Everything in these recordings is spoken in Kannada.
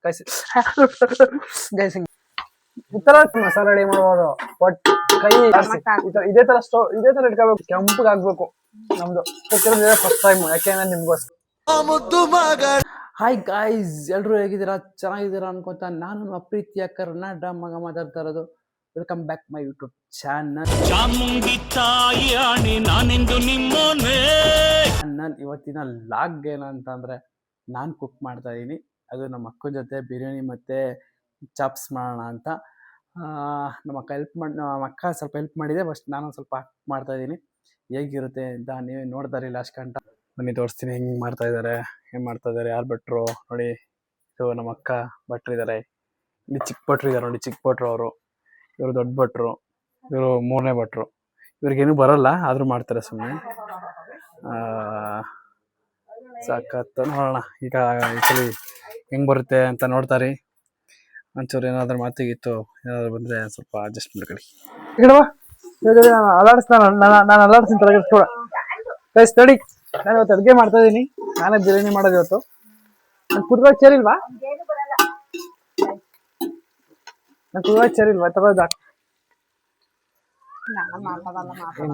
ಗೈಸ್ ಗೈಸ್ ಈ ತರ ಮಸಾಲೆ ರೆಡಿ ಮಾಡ್ಬೋದು. ಬಟ್ ಕೈ ಇದೇ ತರ ಇಟ್ಕೋಬೇಕು, ಕೆಂಪಗೆ ಆಗ್ಬೇಕು ನಮ್ದು ಫಸ್ಟ್ ಟೈಮ್, ಯಾಕೆಂದ್ರೆ ನಿಮ್ಗೋಸ್ಕರ. ಹಾಯ್ ಗಾಯ್ಸ್, ಎಲ್ರು ಹೇಗಿದ್ದೀರಾ? ಚೆನ್ನಾಗಿದ್ದೀರಾ ಅನ್ಕೊಂತ ನಾನು ನಮ್ಮ ಪ್ರೀತಿಯ ಕರ್ನಾಟ ಮಗ ಮಾತಾಡ್ತಾ ಇರೋದು. Welcome back my YouTube channel. ಇವತ್ತಿನ ಲಾಗ್ ಏನಂತಂದ್ರೆ, ನಾನು ಕುಕ್ ಮಾಡ್ತಾ ಇದ್ದೀನಿ. ಅದು ನಮ್ಮ ಅಕ್ಕನ ಜೊತೆ ಬಿರಿಯಾನಿ ಮತ್ತೆ ಚಾಪ್ಸ್ ಮಾಡೋಣ ಅಂತ. ನಮ್ಮ ಅಕ್ಕ ಸ್ವಲ್ಪ ಹೆಲ್ಪ್ ಮಾಡಿದೆ, ಫಸ್ಟ್ ನಾನು ಸ್ವಲ್ಪ ಮಾಡ್ತಾ ಇದ್ದೀನಿ. ಹೇಗಿರುತ್ತೆ ಅಂತ ನೀವೇ ನೋಡ್ತಾರೆ ಲಾಸ್ಟ್ ಗಂಟ. ಬನ್ನಿ ತೋರಿಸ್ತೀನಿ ಹೆಂಗೆ ಮಾಡ್ತಾ ಇದ್ದಾರೆ, ಯಾರು ಭಟ್ರು ನೋಡಿ. ಇದು ನಮ್ಮ ಅಕ್ಕ ಭಟ್ರು ಇದ್ದಾರೆ, ಇಲ್ಲಿ ಚಿಕ್ಕ ಭಟ್ರು ಇದ್ದಾರೆ ನೋಡಿ, ಚಿಕ್ಕ ಭಟ್ರು ಅವರು. ಇವರು ದೊಡ್ಡ ಭಟ್ರು, ಇವರು ಮೂರನೇ ಭಟ್ರು. ಇವ್ರಿಗೇನು ಬರಲ್ಲ, ಆದರೂ ಮಾಡ್ತಾರೆ ಸುಮ್ಮನೆ. ಸಾಕತ್ತ ನೋಡೋಣ ಈಗ ಈ ಸಲ ಹೆಂಗೆ ಬರುತ್ತೆ ಅಂತ ನೋಡ್ತಾರೆ. ಒಂಚೂರು ಏನಾದರೂ ಮಾತಿಗಿತ್ತು ಏನಾದರೂ ಬಂದರೆ ಸ್ವಲ್ಪ ಅಡ್ಜಸ್ಟ್ ಮಾಡ್ಕೊಳ್ಳಿ. ನಾನು ಅಲ್ಲಾಡಿಸ್ತೀನಿ ತಲೆಗೆಡ್ಸ್ಕೊಳ. ಗೈಸ್ ನೋಡಿ, ನಾನು ಇವತ್ತು ಅಡುಗೆ ಮಾಡ್ತಾ ಇದ್ದೀನಿ. ನಾನೇ ಬಿರಿಯಾನಿ ಮಾಡೋದು ಇವತ್ತು. ನಾನು ಕುದುರೆ ಚೇರಿಲ್ವಾ ತಗೋದ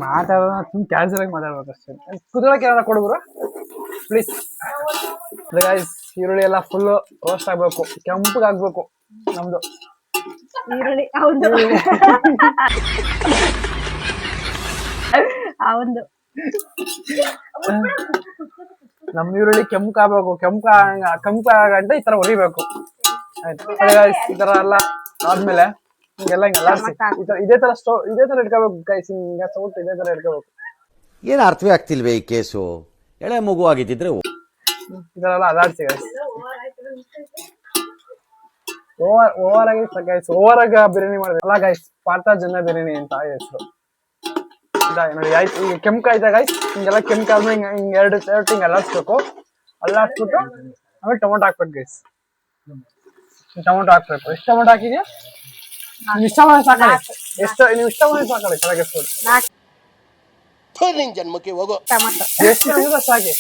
ಮಾತಾಡೋಣ, ತುಂಬ ಕ್ಯಾನ್ಸಲ್ ಆಗಿ ಮಾತಾಡ್ಬೇಕು ಅಷ್ಟೇ. ಕುದುರೆಗೆ ಏನಾರ ಕೊಡುವರು ಪ್ಲೀಸ್. ಗೈಸ್, ಈರುಳ್ಳಿ ಎಲ್ಲ ಫುಲ್ ರೋಸ್ಟ್ ಆಗ್ಬೇಕು, ಕೆಂಪಗೆ ಆಗ್ಬೇಕು ನಮ್ದು ಈರುಳ್ಳಿ. ಹೌದು ಹೌದು, ನಮ್ ಈರುಳ್ಳಿ ಕೆಂಪಗಾಗಬೇಕು. ಕೆಂಪಗಂಟ ಈ ತರ ಹೊರಿಬೇಕು. ಆಯ್ತು ಈ ತರ ಎಲ್ಲ ಆದ್ಮೇಲೆ ಹಿಂಗೆಲ್ಲ ಇದೇ ತರ ಇಟ್ಕೋಬೇಕು ಗೈಸ್. ಹಿಂಗ ಸೌಟ್ ಇದೇ ತರ ಇಟ್ಕೋಬೇಕು. ಏನು ಅರ್ಥವೇ ಆಗ್ತಿಲ್ವೇ ಈ ಕೇಸು? ಎಳೆ ಮಗು ಆಗಿದ್ದಿದ್ರೆ ಇದೆಲ್ಲ ಅದಾಡ್ಸಿ ಗೈಸ್. ಓವರ್ ಆಗಿ ಬಿರಿಯಾನಿ ಮಾಡಿದ್ರೆ ಅಲ್ಲ ಗೈಸ್, ಪಾರ್ತಾ ಜನ ಬಿರಿಯಾನಿ ಅಂತ ಹೆಸರು. ನೋಡಿ ಆಯ್ತು, ಈಗ ಕೆಂಪಾಯ್ತಾ ಗೈಸ್. ಹಿಂಗೆಲ್ಲ ಕೆಂಪಾದ್ಮೇಲೆ ಹಿಂಗೆ ಎರಡು ಹಿಂಗೆ ಅಲ್ಲಾಡ್ಸ್ಬಿಟ್ಟು ಆಮೇಲೆ ಟೊಮೊಟೊ ಹಾಕ್ಬೇಕು ಗೈಸ್. ಟೊಮೊಟೊ ಹಾಕ್ಬೇಕು. ಎಷ್ಟು ಟೊಮೊಟೊ ಹಾಕಿದ್ಯಾ? ನೀವು ಇಷ್ಟ ಮಾಡಿ ಸಾಕೊಳ್ಳಿ, ನೀವು ಇಷ್ಟ ಮಾಡಿ ಸಾಕೊಳ್ಳಿ. ಚೆನ್ನಾಗಿ ಜನ್ಮಕ್ಕೆ ಹೋಗೋ ಎಷ್ಟು ಸಾಕಿ,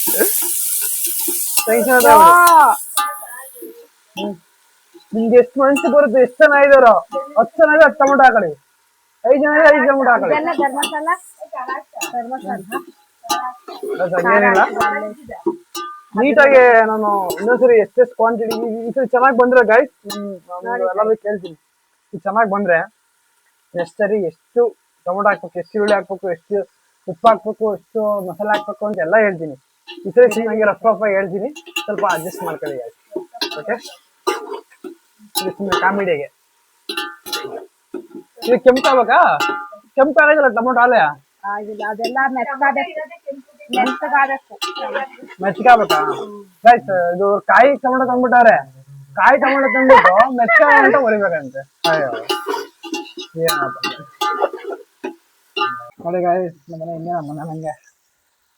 ನಿಮ್ಗೆ ಎಷ್ಟು ಮನಸ್ಸು ಬರುತ್ತೆ, ಎಷ್ಟು ಜನ ಇದಾರೋ 10 ಜನ 10 ಟೊಮೊಟೊ ಹಾಕೊಳ್ಳಿ, 5 ಜನ 5 ಟೊಮೊಟೊ ಹಾಕೊಳ್ಳಿ. ಹಂಗೇನಿಲ್ಲ, ನೀಟಾಗಿ ನಾನು ಇನ್ನೊಂದ್ಸರಿ ಎಷ್ಟೆಷ್ಟು ಕ್ವಾಂಟಿಟಿ ಈ ಸರಿ ಚೆನ್ನಾಗಿ ಬಂದ್ರೆ ಗೈಸ್ ಎಲ್ಲರೂ ಕೇಳ್ತೀನಿ. ಇದು ಚೆನ್ನಾಗಿ ಬಂದ್ರೆ ನೆಕ್ಸ್ಟ್ ಸರಿ ಎಷ್ಟು ಟೊಮೊಟೊ ಹಾಕ್ಬೇಕು, ಎಷ್ಟು ಈರುಳ್ಳಿ ಹಾಕ್ಬೇಕು, ಎಷ್ಟು ಉಪ್ಪು ಹಾಕ್ಬೇಕು, ಎಷ್ಟು ಮಸಾಲೆ ಹಾಕ್ಬೇಕು ಅಂತ ಎಲ್ಲ ಹೇಳ್ತೀನಿ. ಈ ಸರಿ ಚೆನ್ನಾಗಿ ರಫ್ ಆಗಿ ಹೇಳ್ತೀನಿ, ಸ್ವಲ್ಪ ಅಡ್ಜಸ್ಟ್ ಮಾಡ್ಕೊಳ್ಳಿ ಗೈಸ್. ಓಕೆ, ಇದು ಸುಮ್ಮನೆ ಕಾಮಿಡಿಗೆ. ಇದು ಕೆಂಪಾಗಬೇಕಾ? ಕೆಂಪಾಗಲ್ಲ ಟೊಮೊಟೊ ಹಾಲೆ ಅದೆಲ್ಲ ಮೆಚ್ಚಗಾಗಬೇಕಾ ಗೈಸ್? ಇದು ಕಾಯಿ ಟೊಮೊಟೊ ತಂದ್ಬಿಟ್ಟವ್ರೆ, ಕಾಯಿ ಟೊಮೊಟೊ ತಂದ್ಬಿಟ್ಟು ಮೆಚ್ಚ ಅಂತ ಹೊರಿಬೇಕಂತೆ. ಅಯ್ಯೋ ಏನಪ್ಪ ನೋಡಿ ಗೈಸ್, ನಮ್ಮನೆ ಇನ್ನೇನಮ್ಮ ನಂಗೆ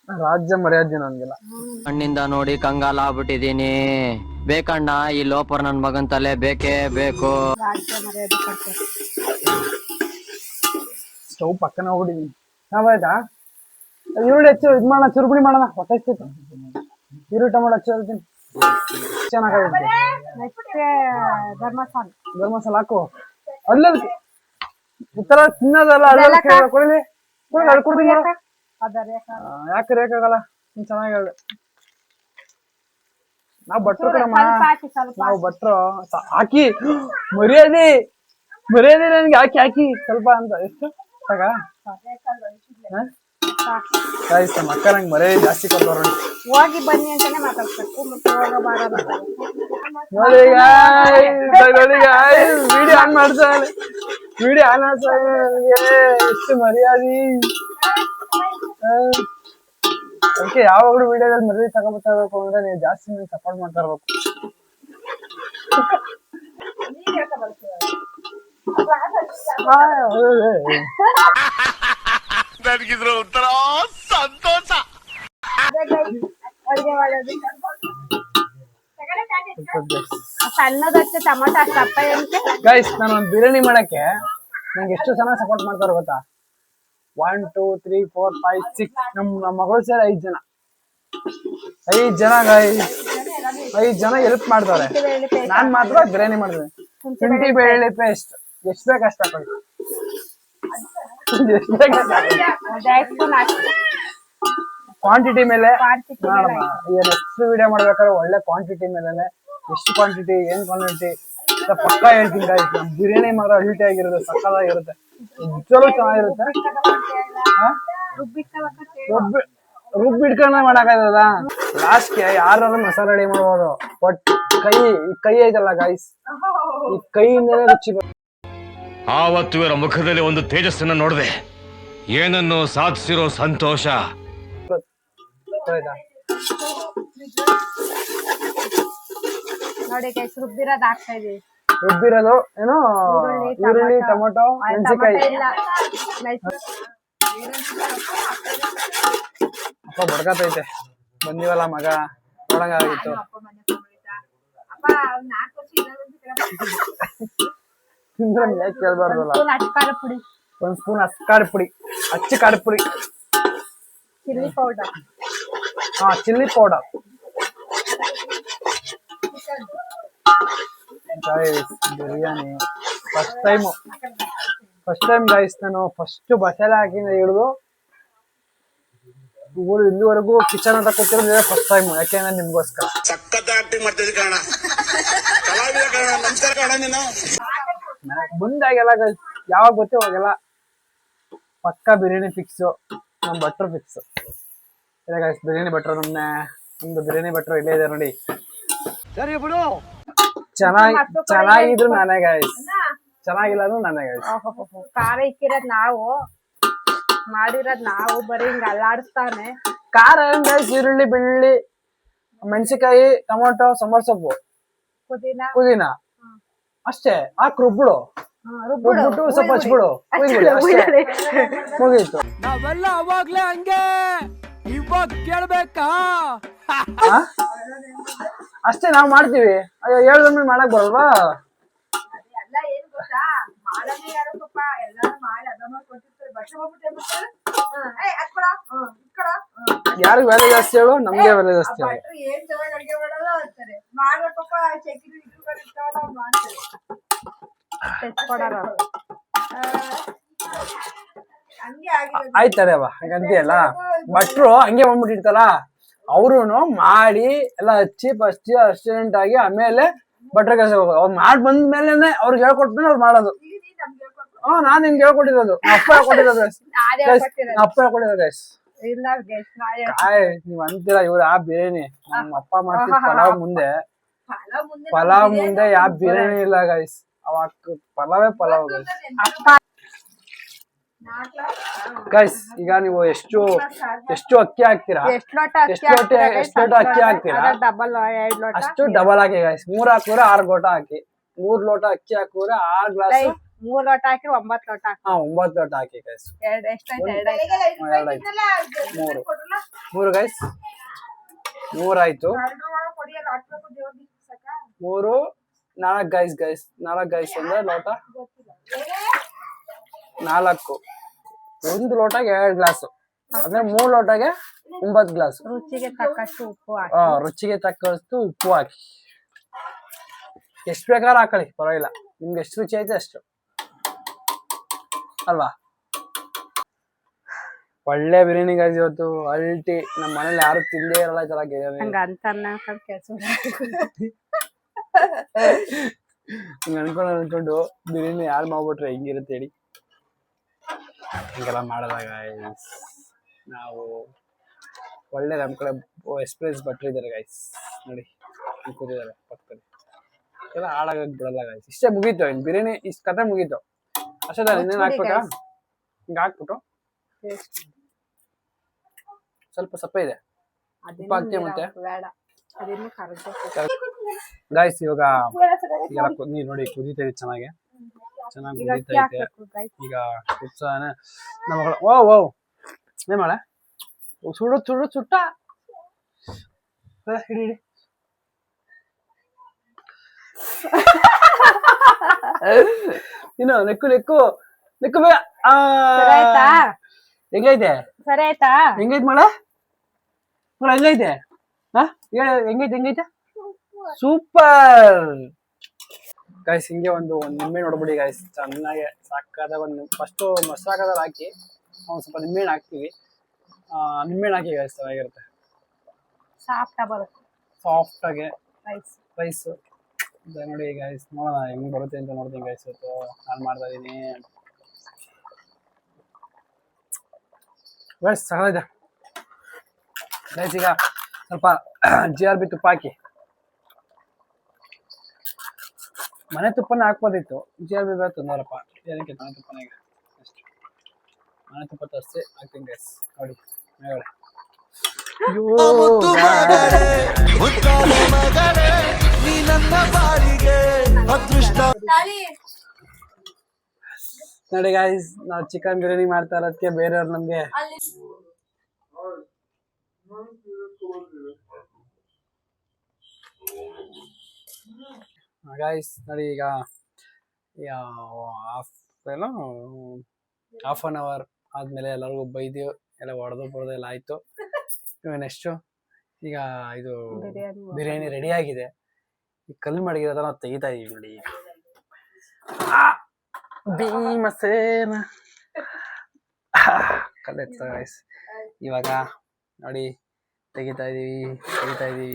ರಾಜ್ಯ ಮರ್ಯಾದೆ ನನ್ಗಿಲ್ಲ. ಕಣ್ಣಿಂದ ನೋಡಿ ಕಂಗಾಲ ಆಗ್ಬಿಟ್ಟಿದೀನಿ. ಬೇಕಣ್ಣ ಈ ಲೋಪರ್ ನನ್ ಮಗನ್ ತಲೆ ಬೇಕೇ ಬೇಕು. ಸ್ಟವ್ ಪಕ್ಕನ ಹೋಗ್ಬಿಟ್ಟಿದೀನಿ. ನಾವಾಯ್ತಾ ಈರುಳ್ಳಿ ಹೆಚ್ಚು ಇದು ಮಾಡೋಣ, ಚುರುಪುಡಿ ಮಾಡೋಣ. ಹೊಟ್ಟೆ ಇರ್ತಿತ್ತು, ಈರುಳ್ಳಿ ಟೊಮೊಟೊ ಹೆಚ್ಚು ಹೇಳ್ತೀನಿ. ಚೆನ್ನಾಗುತ್ತೆ. ಗರಂ ಮಸಾಲ ಹಾಕು. ಅಲ್ಲ ಈ ತರ ತಿನ್ನೋದಲ್ಲ, ಕೊಡ್ತೀನಿ ಯಾಕೆ ರೇಕಾಗಲ್ಲ. ಚೆನ್ನಾಗಿ ಹೇಳ್ದೆ, ನಾವು ಭಟ್ರು ಕಣಮ್ಮ, ನಾವು ಭಟ್ರು. ಹಾಕಿ ಮರ್ಯಾದೆ ನನ್ಗೆ ಹಾಕಿ ಸ್ವಲ್ಪ ಅಂತ. ಎಷ್ಟು ಸಾಕ ಗೈಸ್? ನಮ್ಮ ಅಕ್ಕ ನಂಗೆ ಮರ್ಯಾದೆ ಜಾಸ್ತಿ ಕೊಡ್ತಾರ. ಹೋಗಿ ಬನ್ನಿ ಅಂತಾನೆ ಮಾತಾಡ್ಬೇಕು, ಮತ್ತೆ ನೋಡಿ ವಿಡಿಯೋ ಆನ್ ಮಾಡ್ತಾರೆ, ವಿಡಿಯೋ ಆನ್ ಆಗ್ತಾರೆ. ಎಷ್ಟು ಮರ್ಯಾದೆ. ಅದಕ್ಕೆ ಯಾವಾಗಲೂ ವಿಡಿಯೋದಲ್ಲಿ ಮರ್ಯಾದೆ ತಗೊಂಡ್ಬರ್ತಾ ಇರ್ಬೇಕು ಅಂದ್ರೆ ನೀವು ಜಾಸ್ತಿ ನೀವು ಸಪೋರ್ಟ್ ಮಾಡ್ತಾ ಇರ್ಬೇಕು. ನನಗಿದ್ರ ಒಂಥರ ಸಂತೋಷ. ಸಣ್ಣದಕ್ಕೆ ಟೊಮೊಟೊ ಅಷ್ಟಪ್ಪ ಏನಕ್ಕೆ ಗೈಸ್? ನಾನು ಒಂದು ಬಿರಿಯಾನಿ ಮಾಡಕ್ಕೆ ನಂಗೆ ಎಷ್ಟು ಜನ ಸಪೋರ್ಟ್ ಮಾಡ್ತಾರೆ ಗೊತ್ತಾ? 1 2 3 4 5 6 ನಮ್ಮ ಮಗಳು ಸೇರಿ 5 ಜನ ಗೈಸ್. 5 ಜನ ಹೆಲ್ಪ್ ಮಾಡ್ತಾರೆ. ಬೆಳ್ಳುಳ್ಳಿ paste ನಾನ್ ಮಾತ್ರ ಬಿರಿಯಾನಿ ಮಾಡಿದೆ. ಶುಂಠಿ ಬೆಳ್ಳುಳ್ಳಿ ಪೇಸ್ಟ್ ಎಷ್ಟು ಬೇಕು ಅಷ್ಟು ಹಾಕೊಳ್ಳಿ. ಎಷ್ಟು ಬೇಕು ಕ್ವಾಂಟಿಟಿ ಮೇಲೆ ನೆಕ್ಸ್ಟ್ ವಿಡಿಯೋ ಮಾಡ್ಬೇಕಾದ್ರೆ ಒಳ್ಳೆ ಕ್ವಾಂಟಿಟಿ ಮೇಲೆ ಎಷ್ಟು ಕ್ವಾಂಟಿಟಿ ಏನ್ ಕ್ವಾಂಟಿಟಿ ಪಕ್ಕ ಹೇಳ್ತೀನಿ guys. ನಮ್ ಬಿರಿಯಾನಿ ಮಾತ್ರ ಅಲ್ಟಿ ಆಗಿರುತ್ತೆ, ಸಕ್ಕತ್ತಾಗಿರುತ್ತೆ, ನಿಜವಾಗ್ಲೂ ಚೆನ್ನಾಗಿರುತ್ತೆ. ರುಬ್ಬಿಡ್ಕೊಂಡ ಮಾಡಕ್ಕಾಗದ ಲಾಸ್ಟ್ಗೆ ಯಾರು ಮಸಾಲೆ ರೆಡಿ ಮಾಡ್ಬೋದು. ಬಟ್ ಕೈ ಐತಲ್ಲ ಗೈಸ್, ಈ ಕೈಯಿಂದಲೇ ರುಚಿ. ಆವತ್ತು ಇವರ ಮುಖದಲ್ಲಿ ಒಂದು ತೇಜಸ್ಸನ್ನ ನೋಡಿದೆ, ಏನನ್ನು ಸಾಧಿಸಿರೋ ಸಂತೋಷ. ನೋಡಿ ಗೈಸ್, ರುಬ್ಬಿರೋದು ಹಾಕ್ತಾ ಇದೀವಿ. ರುಬ್ಬಿರೋದು ಏನೋ ಈರುಳ್ಳಿ, ಟೊಮೊಟೊ, ಮೆಣಸಿನಕಾಯಿ. ಅಪ್ಪ ಬಡ್ಕತೈತೆ, ಬಂದಿವಲ್ಲ ಮಗ ನೋಡಂಗಾಗಿತ್ತು. ತಿಂದ್ರೆ ಕೇಳ್ಬಾರ್ದಲ್ಲ. ಒಂದ್ ಸ್ಪೂನ್ ಖಾರ ಪುಡಿ, ಅಚ್ಚ ಖಾರ ಪುಡಿ, chilli powder. Chilli powder. Biryani first time guys, ನಾನು ಫಸ್ಟ್ ಮಸಾಲೆ ಹಾಕಿಂದ ಹಿಡಿದು ಇಲ್ಲಿವರೆಗೂ ಕಿಚನ್ ಅಂತ ಕೂತಿರೋದು ಫಸ್ಟ್ ಟೈಮ್. ಯಾಕೆಂದ್ರೆ ನಿಮ್ಗೋಸ್ಕರ ಮುಂದಾಗೆಲ್ಲ ಯಾವಾಗ ಗೊತ್ತೇ ಹೋಗಲ್ಲ. ಪಕ್ಕ ಬಿರಿಯಾನಿ ಫಿಕ್ಸ್, ನಮ್ ಭಟ್ರು ಫಿಕ್ಸ್. ಇಲ್ಲ ಗೈಸ್, ಬಿರಿಯಾನಿ ಭಟ್ರು ನಮ್ದು ಬಿರಿಯಾನಿ ಭಟ್ರು ಇಲ್ಲೇ ಇದೆ ನೋಡಿ. ಸರಿ ಬಿಡು. ಚೆನ್ನಾಗಿದ್ರು ನಾನೇ ಗೈಸ್, ಚೆನ್ನಾಗಿಲ್ಲ ಅಂದ್ರೂ ನಾನೇ ಗೈಸ್. ಖಾರ ಇಕ್ಕಿರೋದ್ ನಾವು, ಮಾಡಿರೋದ್ ನಾವು, ಬರೀ ಹಿಂಗ ಅಲ್ಲಾಡಿಸ್ತಾನೆ. ಖಾರ ಏನ್ ಗೈಸ್, ಈರುಳ್ಳಿ, ಬೆಳ್ಳುಳ್ಳಿ, ಮೆಣಸಿನಕಾಯಿ, ಟೊಮೊಟೊ, ಸಾಂಬಾರ್ ಸೊಪ್ಪು, ಪುದೀನ ಅಷ್ಟೇ ಹಾಕಿ ರುಬ್ಬಿಡು. ರುಬ್ಬಿಟ್ಟು ಸ್ವಲ್ಪ ಹಚ್ಬಿಡು, ಮುಗೀತು. ನಾವೆಲ್ಲ ಅವಾಗ್ಲೇ ಹಂಗೆ, ಇವಾಗ ಕೇಳ್ಬೇಕಾ? ಅಷ್ಟೇ ನಾವ್ ಮಾಡ್ತೀವಿ. ಅಯ್ಯೋ ಹೇಳ್ದೊಮ್ಮೆ ಮಾಡಕ್ ಬರಲ್ವಾ? ಯಾರಿಗ್ ಬೆಲೆ ಜಾಸ್ತಿ ಹೇಳು? ನಮ್ಗೆ ಬೆಲೆ ಜಾಸ್ತಿ ಹೇಳು. ಆಯ್ತದೇವ ಹಂಗಂತೀಯಲ್ಲ, ಭಟ್ರು ಹಂಗೆ ಬಂದ್ಬಿಟ್ಟಿರ್ತಾರ. ಅವ್ರುನು ಮಾಡಿ ಎಲ್ಲ ಹಚ್ಚಿ ಫಸ್ಟ್ ಅಸಿಸ್ಟೆಂಟ್ ಆಗಿ ಆಮೇಲೆ ಭಟ್ರ ಕೆಲಸ ಹೋಗೋದು. ಅವ್ರು ಮಾಡಿ ಬಂದ್ಮೇಲೆ ಅವ್ರಿಗೆ ಹೇಳ್ಕೊಟ್ಮೇಲೆ ಅವ್ರು ಮಾಡೋದು. ನಾನ್ ನಿಮ್ಗೆ ಹೇಳ್ಕೊಟ್ಟಿರೋದು, ಅಪ್ಪ ಹೇಳ್ಕೊಟ್ಟಿರೋದು ಗೈಸ್. ನೀವ್ ಅಂತೀರಾ ಇವ್ರು ಯಾವ ಬಿರಿಯಾನಿ, ನಮ್ಮ ಅಪ್ಪ ಮಾಡ್ತಿದ್ ಪಲಾವ್ ಮುಂದೆ ಯಾವ ಬಿರಿಯಾನಿ ಇಲ್ಲ ಗೈಸ್. ಅವಾಗ ಪಲಾವ್ ಗೈಸ್. ಈಗ ನೀವು ಎಷ್ಟು ಅಕ್ಕಿ ಹಾಕ್ತೀರಾ, ಎಷ್ಟು ಲೋಟ ಅಕ್ಕಿ ಹಾಕ್ತೀರಾ ಅಷ್ಟು ಡಬಲ್ ಹಾಕಿ ಗೈಸ್. 3 ಹಾಕಿದ್ರೆ 6 ಲೋಟ ಹಾಕಿ. 3 ಲೋಟ ಅಕ್ಕಿ ಹಾಕಿದ್ರೆ 6 ಗ್ಲಾಸ್. 3 ಲೋಟ ಹಾಕಿ 9 ಲೋಟ. 9 ಲೋಟ ಹಾಕಿ ಗೈಸ್. 3 ಗೈಸ್, 3 ಆಯ್ತು. 3 4 ಗೈಸ್ 4 ಗೈಸ್ ಅಂದ್ರೆ ಲೋಟ 4. 1 ಲೋಟಗೆ 2 ಗ್ಲಾಸ್ ಅಂದ್ರೆ 3 ಲೋಟಗೆ 9 ಗ್ಲಾಸ್. ರುಚಿಗೆ ತಕ್ಕಷ್ಟು ಉಪ್ಪು ಹಾಕಿ. ರುಚಿಗೆ ತಕ್ಕಷ್ಟು ಉಪ್ಪು ಹಾಕಿ. ಎಷ್ಟು ಬೇಕಾದ್ರೂ ಹಾಕೊಳ್ಳಿ, ಪರವಾಗಿಲ್ಲ. ನಿಮ್ಗೆ ಎಷ್ಟು ರುಚಿ ಐತೆ ಅಷ್ಟು ಅಲ್ವಾ? ಒಳ್ಳೆ ಬಿರಿಯಾನಿ ಗೈಸ್ ಇವತ್ತು ಅಲ್ಟಿ. ನಮ್ಮ ಮನೇಲಿ ಯಾರು ತಿಂದೇ ಇರಲ್ಲ ಈ ತರ ಬಿರಿಯಾನಿ. ಅನ್ಕೊಂಡು ಬಿರಿಯಾನಿ ಯಾರು ಮಾಡ್ಬಿಟ್ರೆ ಹೆಂಗಿರುತ್ತೆ ಹೇಳಿ. ಹಿಂಗೆಲ್ಲ ಮಾಡಲ್ಲ ಗೈಸ್. ನಾವು ಒಳ್ಳೆ ನಮ್ಮ ಕಡೆ ಎಕ್ಸ್ಪೀರಿಯನ್ಸ್ ಭಟ್ರು ಇದ್ದಾರೆ ಗೈಸ್. ನೋಡಿ ಕೂತಿದ್ದಾರೆ ಪಕ್ಕದಲ್ಲಿ, ಎಲ್ಲ ಹಾಳಾಗಕ್ ಬಿಡಲ್ಲ ಗೈಸ್. ಇಷ್ಟೇ ಮುಗೀತು, ಇನ್ ಬಿರಿಯಾನಿ ಇಷ್ಟ ಕತೆ ಮುಗೀತು ಅಷ್ಟೇ. ಇನ್ನೇನು ಹಾಕ್ಬಿಟ್ಟು ಹಿಂಗ ಹಾಕ್ಬಿಟ್ಟು ಸ್ವಲ್ಪ ಸಪ್ಪೆ ಇದೆ ಉಪ್ಪು ಹಾಕ್ತೀವಿ ಮತ್ತೆ ಗೈಸ್. ಇವಾಗ ನೀರ್ ನೋಡಿ ಕುದೀತಾ ಇದೆ, ಚೆನ್ನಾಗಿ ಕುದೀತಾ ಐತೆ. ಈಗ ಉತ್ಸಾಹನೆ ನಮ್ಮ ಮಗಳು ಓ ಏನ್ ಮಾಡೆ ಸುಟ್ಟ ಹಿಡಿ ಇನ್ನು ನೆಕ್ಕು ಬೇಗ. ಹೆಂಗೈತೆ? ಸರಿ ಆಯ್ತಾ? ಹೆಂಗೈತೆ ಮಳೆ? ಹೆಂಗೈತೆ? ಹೆಂಗೈತೆ? Super guys. ಹಿಂಗೆ ಒಂದು ನಿಂಬೆ ನೋಡ್ಬಿಡಿ ಗೈಸ್, ಚೆನ್ನಾಗಿ ಸಾಕಾದಾಗ ಒಂದು ಫಸ್ಟು ಮೊಸರು ಹಾಕೋದ್ರಲ್ಲಿ ಹಾಕಿ ಒಂದು ಸ್ವಲ್ಪ ನಿಂಬೆಹಣ್ಣು ಹಾಕ್ತೀವಿ. ನಿಂಬೆಹಣ್ಣು ಹಾಕಿ ಗೈಸ್, ಚೆನ್ನಾಗಿರುತ್ತೆ. ಸಾಫ್ಟ್ ಬರುತ್ತೆ ಸಾಫ್ಟಾಗಿ ರೈಸ್. ನೋಡಿ ಗೈಸ್, ನೋಡೋಣ ಹೆಂಗೆ ಬರುತ್ತೆ ಅಂತ ನೋಡ್ತೀನಿ ಗೈಸ್. ಇವತ್ತು ನಾನು ಮಾಡ್ತಾ ಇದ್ದೀನಿ ಗೈಸ್, ಚೆನ್ನಾಗಿದೆ ಗೈಸ್. ಈಗ ಸ್ವಲ್ಪ GRB ತುಪ್ಪ ಹಾಕಿ, ಮನೆ ತುಪ್ಪನೇ ಹಾಕ್ಬೋದಿತ್ತು, GRB ಬೇರೆ ತಂದವರಪ್ಪ, ಏನಕ್ಕೆ ಮನೆ ತುಪ್ಪನೇ. ಈಗ ಅಷ್ಟು ಮನೆ ತುಪ್ಪ ತರಿಸಿ ಹಾಕ್ತೀನಿ ಗೈಸ್. ನೋಡಿ ಮೇಗಡೆ ನೋಡಿ ಗೈಸ್, ನಾವು ಚಿಕನ್ ಬಿರಿಯಾನಿ ಮಾಡ್ತಾ ಇರೋದಕ್ಕೆ ಬೇರೆಯವ್ರು ನಮ್ಗೆ ಗೈಸ್ ನೋಡಿ ಈಗ ಹಾಫ್ ಅನ್ ಅವರ್ ಆದ್ಮೇಲೆ ಎಲ್ಲರಿಗೂ ಬೈದು ಎಲ್ಲ ಹೊಡೆದು ಬರೋದು ಎಲ್ಲ ಆಯ್ತು. ನೆಕ್ಸ್ಟು ಈಗ ಇದು ಬಿರಿಯಾನಿ ರೆಡಿ ಆಗಿದೆ. ಈ ಕಲ್ಲು ಮಡಗಿರೋದ ನಾವು ತೆಗಿತಾ ಇದೀವಿ ನೋಡಿ. ಈಗ ಭೀಮಸೇನ ಕಲ್ಲೆತ್ತ ಗೈಸ್. ಇವಾಗ ನೋಡಿ ತೆಗಿತಾ ಇದೀವಿ.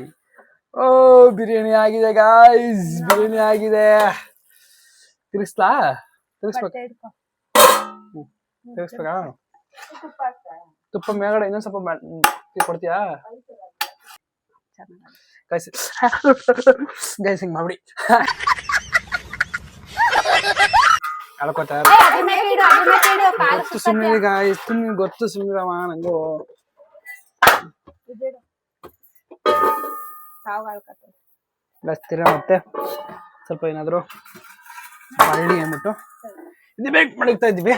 ಓ ಬಿರಿಯಾನಿ ಆಗಿದೆ ಗಾಯ್ಸ್, ಬಿರಿಯಾನಿ ಆಗಿದೆ. ತಿರ್ಗಿಸ್ಬೇಕಾ? ತುಪ್ಪ ಮೇಲ್ಗಡೆ ಇನ್ನೊಂದ್ ಸ್ವಲ್ಪ ಕೊಡ್ತೀಯಾ ಗೈಸ್? ಗೈಸ್ ಹಿಂಗ್ ಮಾಡ್ಬಿಡಿ. ಅಳ್ಕೋತಾರೆ ಗೊತ್ತು, ಸುಮ್ಮನೆ ಗಾಯ್ಸ್, ಗೊತ್ತು, ಸುಮ್ಮನಿರಮ್ಮ ನಂಗು. ಬರ್ತೀರ ಮತ್ತೆ ಸ್ವಲ್ಪ ಏನಾದ್ರು ಹಳ್ಳಿ ಅಂದ್ಬಿಟ್ಟು ಇದು ಬೇಕ್ ಮಡಗ್ತಾ ಇದ್ದೀವಿ.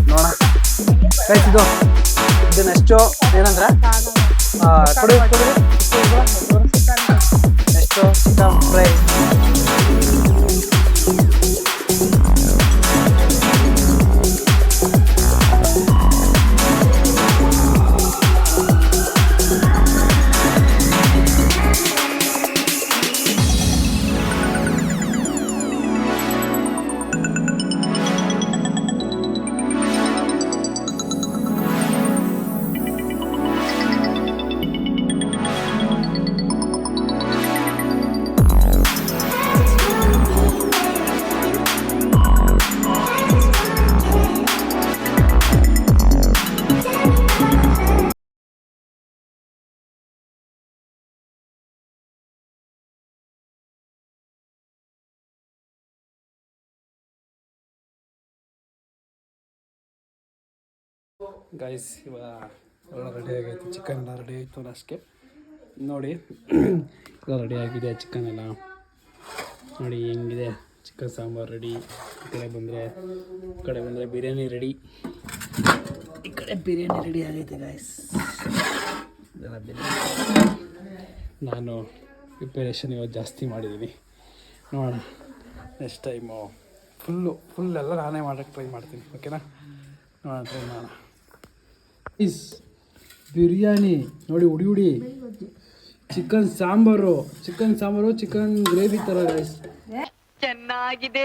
ನೋಡೋಣ ಗೈಸ್, ಇದನ್ನೆಷ್ಟು ಏನಂದ್ರೆ ನೆಕ್ಸ್ಟು ಚಿಕನ್ ಫ್ರೈ. ಗೈಸ್ ಇವಾಗ ಎಲ್ಲ ರೆಡಿ ಆಗೈತೆ, ಚಿಕನ್ ಎಲ್ಲ ರೆಡಿ ಆಯಿತು. ಅಷ್ಟಕ್ಕೆ ನೋಡಿ ಎಲ್ಲ ರೆಡಿ ಆಗಿದೆ ಚಿಕನ್ ಎಲ್ಲ. ನೋಡಿ ಹೆಂಗಿದೆ ಚಿಕನ್ ಸಾಂಬಾರು ರೆಡಿ. ಈ ಕಡೆ ಬಂದರೆ ಬಿರಿಯಾನಿ ರೆಡಿ. ಈ ಕಡೆ ಬಿರಿಯಾನಿ ರೆಡಿ ಆಗೈತೆ ಗೈಸ್. ಇದೆಲ್ಲ ಬಿರಿಯಾನಿ ನಾನು ಪ್ರಿಪರೇಷನ್ ಇವತ್ತು ಜಾಸ್ತಿ ಮಾಡಿದ್ದೀನಿ. ನೋಡೋಣ ನೆಕ್ಸ್ಟ್ ಟೈಮು ಫುಲ್ ಎಲ್ಲ ನಾನೇ ಮಾಡೋಕ್ಕೆ ಟ್ರೈ ಮಾಡ್ತೀನಿ. ಓಕೆನಾ? ನೋಡೋಣ, ಟ್ರೈ ಮಾಡೋಣ. ಬಿರಿಯಾನಿ ನೋಡಿ, ಉಡಿ ಚಿಕನ್ ಸಾಂಬಾರು, ಚಿಕನ್ ಗ್ರೇವಿ ಥರ ಗೈಸ್. ಚೆನ್ನಾಗಿದೆ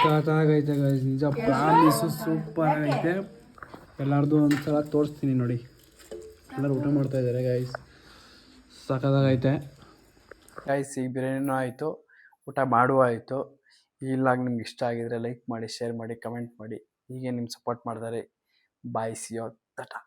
ಸಾಕಾಗೈತೆ ಗೈಸ್, ನಿಜ ಪ್ರಾಮಿಸು ಸೂಪರ್ ಆಗೈತೆ. ಎಲ್ಲರದು ಒಂದ್ಸಲ ತೋರಿಸ್ತೀನಿ ನೋಡಿ. ಎಲ್ಲರೂ ಊಟ ಮಾಡ್ತಾ ಇದ್ದಾರೆ ಗೈಸ್, ಸಾಕಾಗೈತೆ ಗೈಸ್. ಈಗ ಬಿರಿಯಾನಿನೂ ಆಯಿತು, ಊಟ ಮಾಡುವ ಆಯಿತು. ಈ ವ್ಲಾಗ್ ನಿಮ್ಗೆ ಇಷ್ಟ ಆಗಿದ್ರೆ ಲೈಕ್ ಮಾಡಿ, ಶೇರ್ ಮಾಡಿ, ಕಮೆಂಟ್ ಮಾಡಿ. ಹೀಗೆ ನಿಮ್ಮ ಸಪೋರ್ಟ್ ಮಾಡಿದರೆ ಬಾಯ್, ಸಿ ಯು, ಟಾಟಾ.